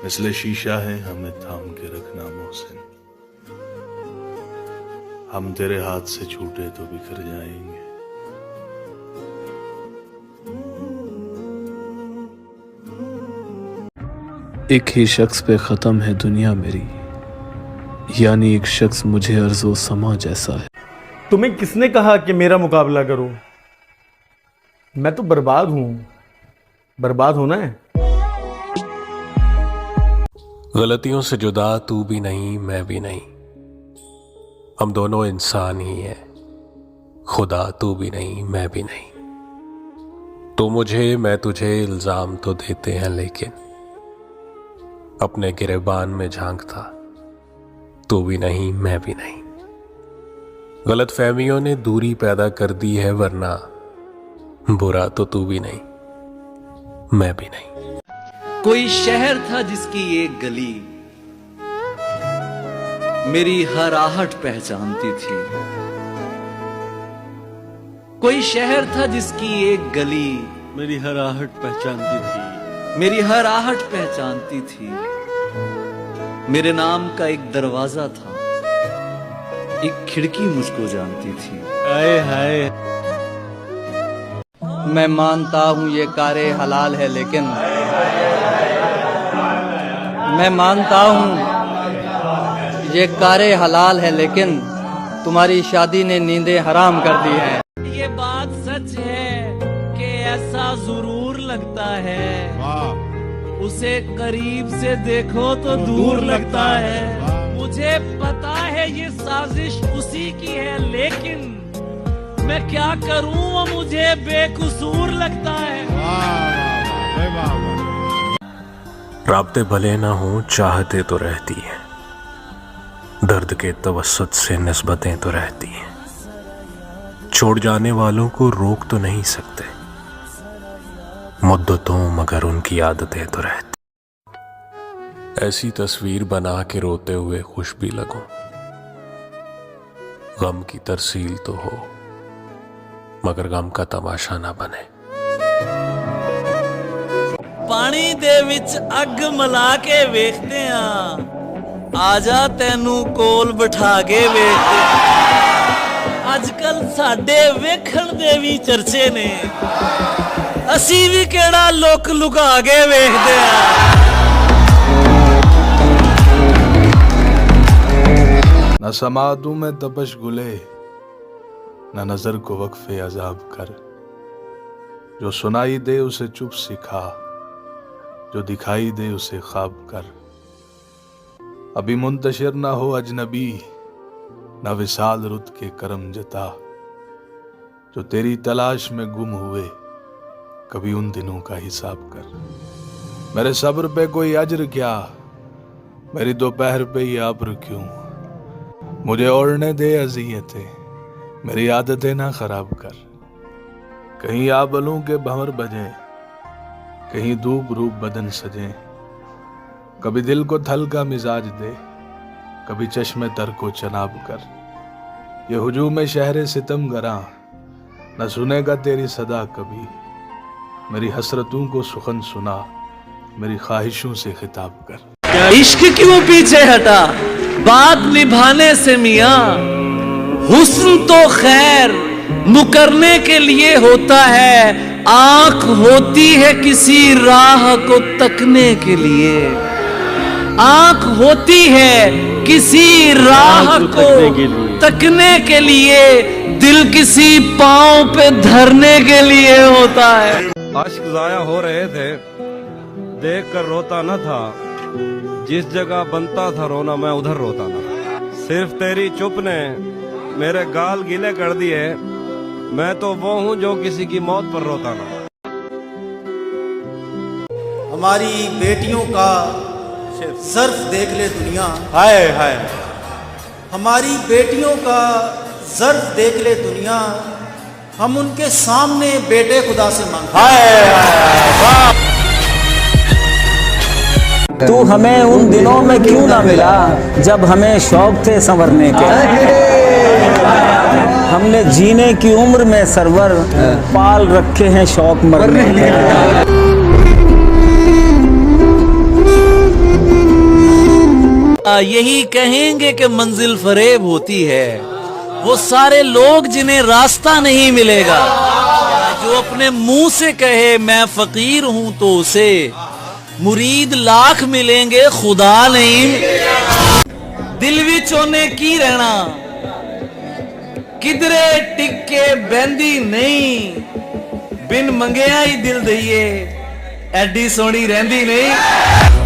मिसले शीशा है हमें थाम के रखना मोहसिन, हम तेरे हाथ से छूटे तो बिखर जाएंगे। एक ही शख्स पे ख़त्म है दुनिया मेरी, यानी एक शख्स मुझे अर्ज़ो समा जैसा है। तुम्हें किसने कहा कि मेरा मुकाबला करो? मैं तो बर्बाद हूं, बर्बाद होना है। गलतियों से जुदा तू भी नहीं मैं भी नहीं, हम दोनों इंसान ही हैं। खुदा तू भी नहीं मैं भी नहीं, तो मुझे मैं तुझे इल्जाम तो देते हैं, लेकिन अपने गिरेबान में झांकता तू भी नहीं मैं भी नहीं। गलत फहमियों ने दूरी पैदा कर दी है, वरना बुरा तो तू भी नहीं मैं भी नहीं। कोई शहर था जिसकी एक गली मेरी हर आहट पहचानती थी। कोई शहर था जिसकी एक गली मेरी हर आहट पहचानती थी, मेरी हर आहट पहचानती थी। मेरे नाम का एक दरवाजा था, एक खिड़की मुझको जानती थी। आए हाय। मैं मानता हूँ ये कारे हलाल है, लेकिन मैं मानता हूँ ये कारे हलाल है, लेकिन तुम्हारी शादी ने नींदें हराम कर दी हैं। ये बात सच है कि ऐसा जरूर लगता है, उसे करीब से देखो तो दूर लगता है। मुझे पता है ये साजिश उसी की है, लेकिन मैं क्या करूं वो मुझे बेकसूर लगता है। राब्ते भले ना हो चाहते तो रहती हैं, दर्द के तवस्सुत से निस्बतें तो रहती हैं। छोड़ जाने वालों को रोक तो नहीं सकते, मुद्दतों मगर उनकी आदतें तो रहती। ऐसी तस्वीर बना के रोते हुए खुश भी लगूं, गम की तरसील तो हो मगर गम का तमाशा ना बने। पानी दे विच अग मिला के वेखते हैं, आजा तेनू कोल बिठा के वेखते। अजकल साडे वेखण दे भी चर्चे ने, असी भी केड़ा लुक लुका के वेखते हैं। न समा दूं मैं तपश गुले, न नजर को वक्फे अजाब कर। जो सुनाई दे उसे चुप सिखा, जो दिखाई दे उसे ख्वाब कर। अभी मुंतशिर ना हो अजनबी, न विसाल रुत के करम जता। जो तेरी तलाश में गुम हुए, कभी उन दिनों का हिसाब कर। मेरे सब्र पे कोई अज्र क्या, मेरी दोपहर पे ये अब्र क्यों। मुझे ओढ़ने दे अज़ियतें, मेरी आदतें ना खराब कर। कहीं आबलों के भंवर बजें, कहीं धूप रूप बदन सजें। कभी दिल को थल का मिजाज दे, कभी चश्मे तर को चनाब कर। ये हुजूम शहर सितम गरा, न सुनेगा तेरी सदा कभी। मेरी हसरतों को सुखन सुना, मेरी ख्वाहिशों से खिताब कर। इश्क क्यों पीछे हटा बात निभाने से मियां, हुस्न तो खैर मुकरने के लिए होता है। आंख होती है किसी राह को तकने के लिए, आंख होती है किसी राह को तकने के लिए। दिल किसी पांव पे धरने के लिए होता है। आशिक जाया हो रहे थे, देख कर रोता न था। जिस जगह बनता था रोना, मैं उधर रोता न। सिर्फ तेरी चुप ने मेरे गाल गीले कर दिए, मैं तो वो हूँ जो किसी की मौत पर रोता ना। हमारी बेटियों का ज़र्फ देख ले दुनिया, हाय हाय। हमारी बेटियों का ज़र्फ देख ले दुनिया। हम उनके सामने बेटे खुदा से मांगते हैं। तू हमें उन दिनों में क्यों ना मिला, जब हमें शौक थे संवरने के। हमने जीने की उम्र में सरवर पाल रखे हैं शौक मरने के। यही कहेंगे कि मंजिल फरेब होती है वो सारे लोग जिन्हें रास्ता नहीं मिलेगा। जो अपने मुंह से कहे मैं फकीर हूं तो उसे मुरीद लाख मिलेंगे, खुदा नहीं। दिल विच ओने की रहना, किधरे टिके बहंदी नहीं, बिन मंगिया ही दिल दईए एडी सोहनी रहंदी नहीं।